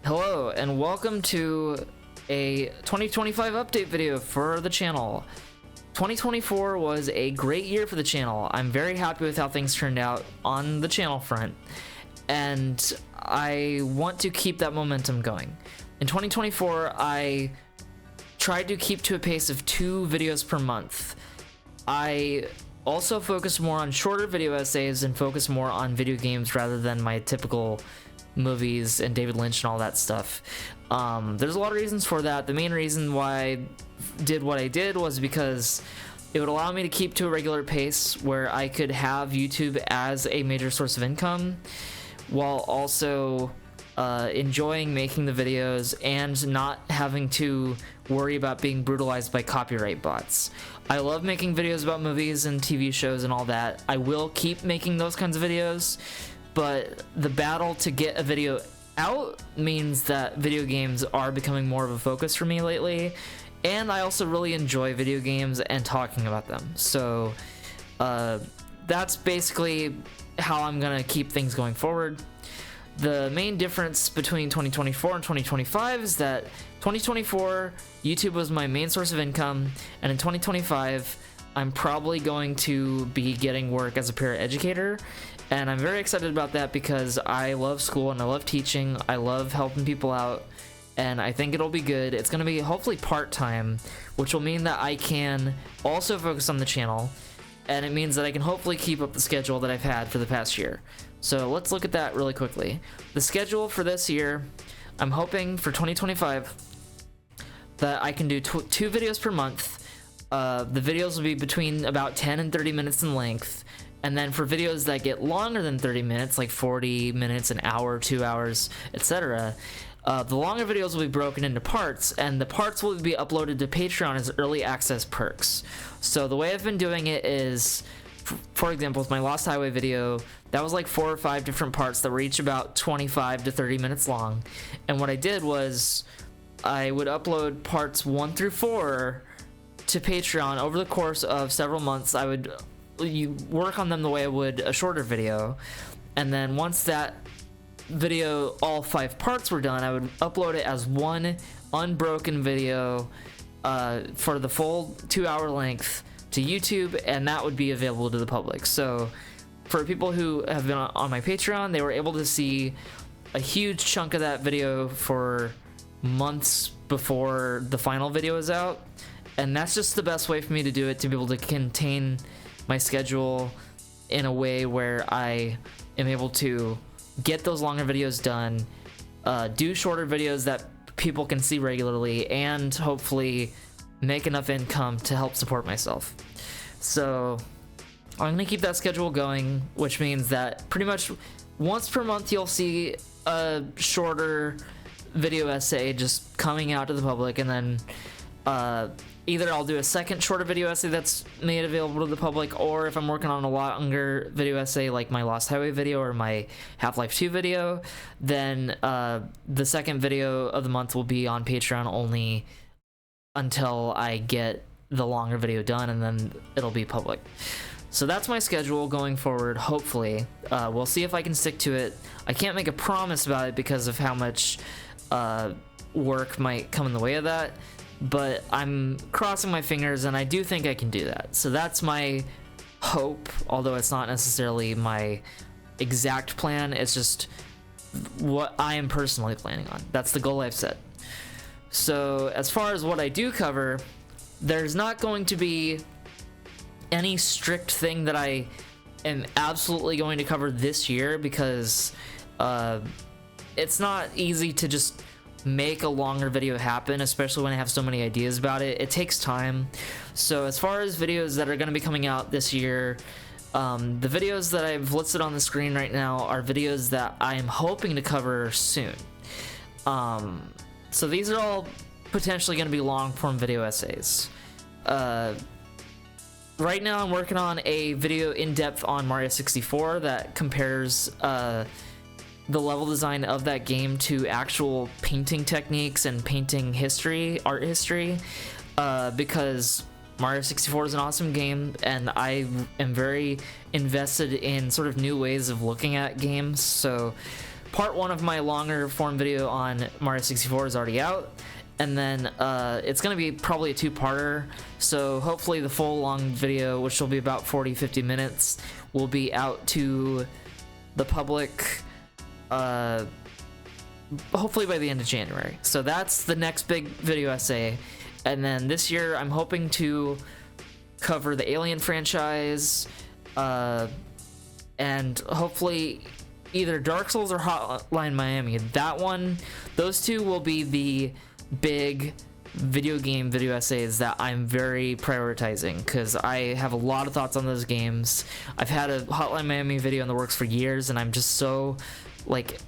Hello and welcome to a 2025 update video for the channel. 2024 was a great year for the channel. I'm very happy with how things turned out on the channel front, and I want to keep that momentum going. In 2024, I tried to keep to a pace of 2 videos per month. I also focused more on shorter video essays and focused more on video games rather than my typical movies and David Lynch and all that stuff. There's a lot of reasons for that. The main reason why I did what I did was because it would allow me to keep to a regular pace where I could have YouTube as a major source of income while also enjoying making the videos and not having to worry about being brutalized by copyright bots. I love making videos about movies and TV shows and all that. I will keep making those kinds of videos, but the battle to get a video out means that video games are becoming more of a focus for me lately, and I also really enjoy video games and talking about them. So that's basically how I'm gonna keep things going forward. The main difference between 2024 and 2025 is that 2024 YouTube was my main source of income, and in 2025 I'm probably going to be getting work as a paraeducator, and I'm very excited about that because I love school and I love teaching. I love helping people out, and I think it'll be good. It's going to be hopefully part-time, which will mean that I can also focus on the channel, and it means that I can hopefully keep up the schedule that I've had for the past year. So let's look at that really quickly. The schedule for this year, I'm hoping for 2025 that I can do 2 videos per month. The videos will be between about 10 and 30 minutes in length, and then for videos that get longer than 30 minutes, like 40 minutes, an hour, 2 hours, etc., the longer videos will be broken into parts, and the parts will be uploaded to Patreon as early access perks. So the way I've been doing it is, for example, with my Lost Highway video, that was like 4 or 5 different parts that were each about 25 to 30 minutes long. And what I did was I would upload parts 1 through 4 to Patreon over the course of several months. I would work on them the way I would a shorter video, and then once that video, all 5 parts were done, I would upload it as one unbroken video for the full 2-hour length to YouTube, and that would be available to the public. So for people who have been on my Patreon, they were able to see a huge chunk of that video for months before the final video is out, and that's just the best way for me to do it, to be able to contain my schedule in a way where I am able to get those longer videos done, do shorter videos that people can see regularly, and hopefully make enough income to help support myself. So I'm gonna keep that schedule going, which means that pretty much once per month you'll see a shorter video essay just coming out to the public, and then either I'll do a second shorter video essay that's made available to the public, or if I'm working on a longer video essay like my Lost Highway video or my Half-Life 2 video, then the second video of the month will be on Patreon only until I get the longer video done, and then it'll be public. So that's my schedule going forward, hopefully. We'll see if I can stick to it. I can't make a promise about it because of how much work might come in the way of that, but I'm crossing my fingers, and I do think I can do that. So that's my hope, although it's not necessarily my exact plan. It's just what I am personally planning on. That's the goal I've set. So as far as what I do cover, there's not going to be any strict thing that I am absolutely going to cover this year, because it's not easy to just make a longer video happen, especially when I have so many ideas about it. It takes time. So as far as videos that are going to be coming out this year, the videos that I've listed on the screen right now are videos that I am hoping to cover soon. So these are all potentially going to be long-form video essays. Right now I'm working on a video in-depth on Mario 64 that compares the level design of that game to actual painting techniques and painting history, art history, because Mario 64 is an awesome game, and I am very invested in sort of new ways of looking at games. So part one of my longer form video on Mario 64 is already out, and then it's gonna be probably a two-parter, so hopefully the full long video, which will be about 40-50 minutes, will be out to the public hopefully by the end of January. So that's the next big video essay. And then this year I'm hoping to cover the Alien franchise, and hopefully either Dark Souls or Hotline Miami. Those two will be the big video essays that I'm very prioritizing, because I have a lot of thoughts on those games. I've had a Hotline Miami video in the works for years, and I'm just so like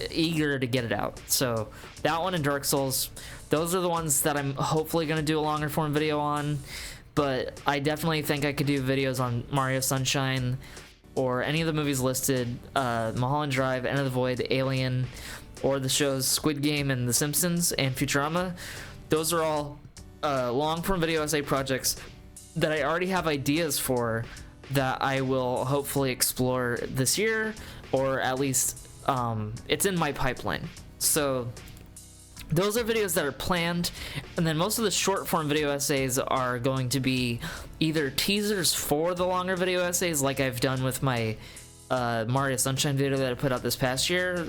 eager to get it out. So that one and Dark Souls, those are the ones that I'm hopefully going to do a longer form video on. But I definitely think I could do videos on Mario Sunshine or any of the movies listed, Mulholland Drive, Enter the Void, Alien, or the shows Squid Game and The Simpsons and Futurama. Those are all long form video essay projects that I already have ideas for that I will hopefully explore this year, or at least it's in my pipeline. So those are videos that are planned, and then most of the short form video essays are going to be either teasers for the longer video essays, like I've done with my Mario Sunshine video that I put out this past year,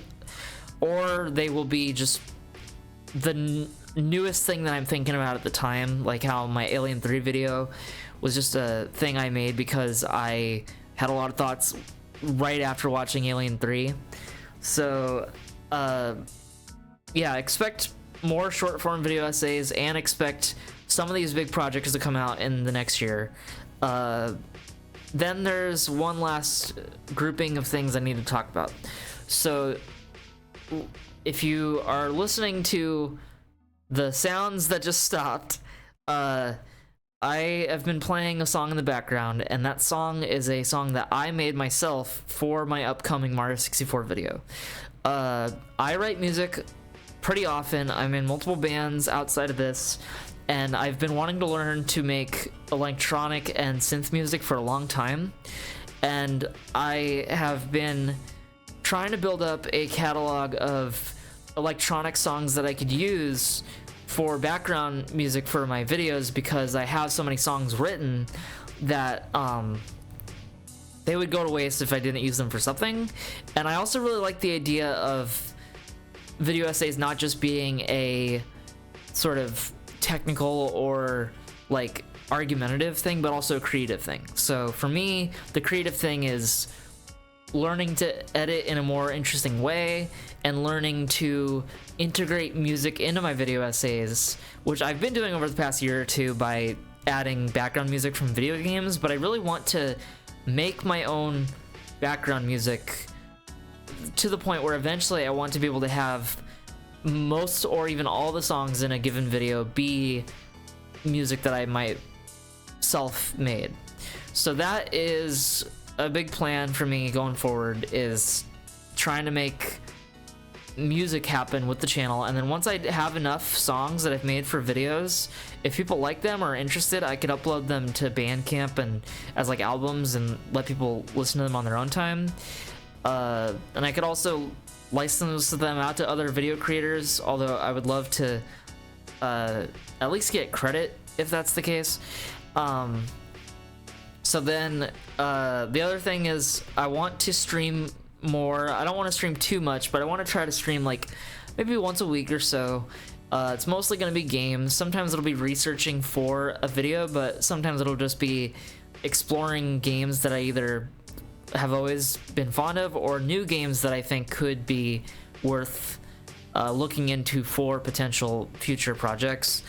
or they will be just the newest thing that I'm thinking about at the time, like how my Alien 3 video was just a thing I made because I had a lot of thoughts right after watching Alien 3. So yeah, expect more short form video essays, and expect some of these big projects to come out in the next year. Then there's one last grouping of things I need to talk about. So if you are listening to the sounds that just stopped, I have been playing a song in the background, and that song is a song that I made myself for my upcoming Mario 64 video. I write music pretty often. I'm in multiple bands outside of this, and I've been wanting to learn to make electronic and synth music for a long time, and I have been trying to build up a catalog of electronic songs that I could use for background music for my videos, because I have so many songs written that they would go to waste if I didn't use them for something. And I also really like the idea of video essays not just being a sort of technical or like argumentative thing, but also a creative thing. So for me, the creative thing is learning to edit in a more interesting way and learning to integrate music into my video essays, which I've been doing over the past year or two by adding background music from video games. But I really want to make my own background music to the point where eventually I want to be able to have most or even all the songs in a given video be music that I might self-made. So that is a big plan for me going forward, is trying to make music happen with the channel. And then once I have enough songs that I've made for videos, if people like them or are interested, I could upload them to Bandcamp and as like albums and let people listen to them on their own time. And I could also license them out to other video creators, although I would love to at least get credit if that's the case. So then the other thing is I want to stream more. I don't want to stream too much, but I want to try to stream like maybe once a week or so. It's mostly going to be games. Sometimes it'll be researching for a video, but sometimes it'll just be exploring games that I either have always been fond of or new games that I think could be worth looking into for potential future projects.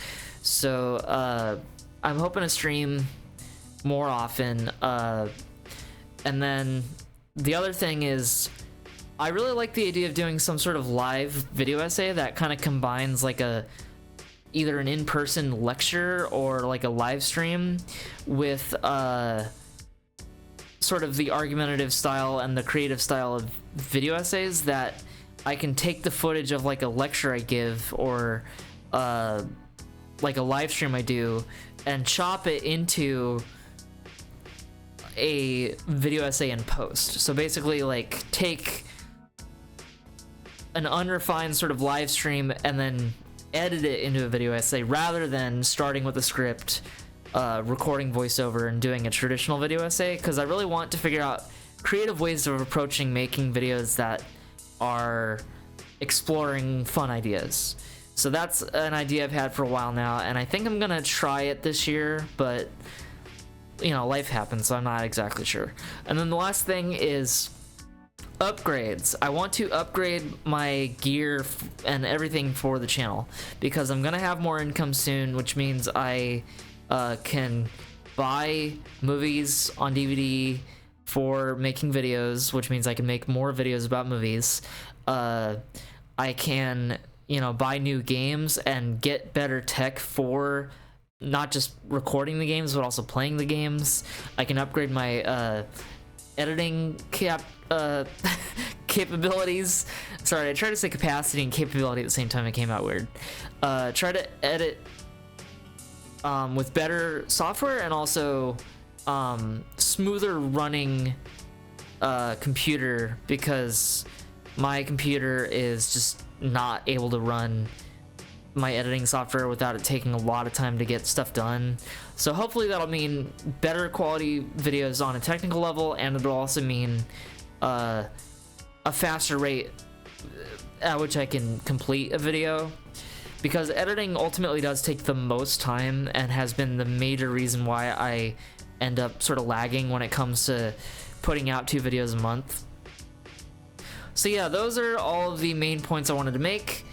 So I'm hoping to stream more often. And then the other thing is I really like the idea of doing some sort of live video essay that kind of combines like either an in-person lecture or like a live stream with sort of the argumentative style and the creative style of video essays, that I can take the footage of like a lecture I give or like a live stream I do and chop it into a video essay in post. So basically like take an unrefined sort of live stream and then edit it into a video essay rather than starting with a script, recording voiceover and doing a traditional video essay, because I really want to figure out creative ways of approaching making videos that are exploring fun ideas. So that's an idea I've had for a while now, and I think I'm gonna try it this year, but you know, life happens, so I'm not exactly sure. And then the last thing is upgrades. I want to upgrade my gear and everything for the channel because I'm gonna have more income soon, which means I can buy movies on DVD for making videos, which means I can make more videos about movies. I can, you know, buy new games and get better tech for not just recording the games but also playing the games. I can upgrade my editing capabilities. Sorry, I tried to say capacity and capability at the same time. It came out weird. Try to edit with better software and also smoother running computer, because my computer is just not able to run my editing software without it taking a lot of time to get stuff done. So hopefully that'll mean better quality videos on a technical level, and it'll also mean a faster rate at which I can complete a video, because editing ultimately does take the most time and has been the major reason why I end up sort of lagging when it comes to putting out 2 videos a month. So yeah, those are all of the main points I wanted to make.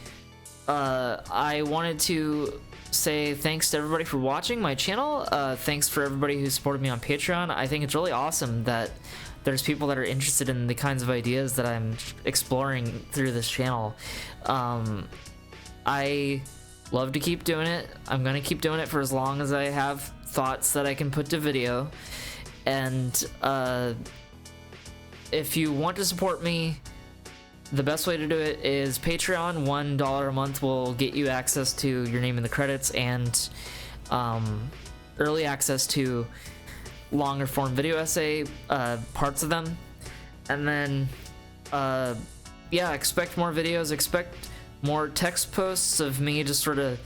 I wanted to say thanks to everybody for watching my channel. Thanks for everybody who supported me on Patreon. I think it's really awesome that there's people that are interested in the kinds of ideas that I'm exploring through this channel. I love to keep doing it. I'm gonna keep doing it for as long as I have thoughts that I can put to video. And if you want to support me, the best way to do it is Patreon. $1 a month will get you access to your name in the credits and early access to longer form video essay parts of them. And then yeah, expect more videos, expect more text posts of me just sort of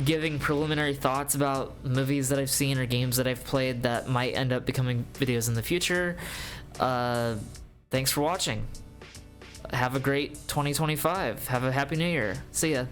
giving preliminary thoughts about movies that I've seen or games that I've played that might end up becoming videos in the future. Thanks for watching. Have a great 2025. Have a happy new year. See ya.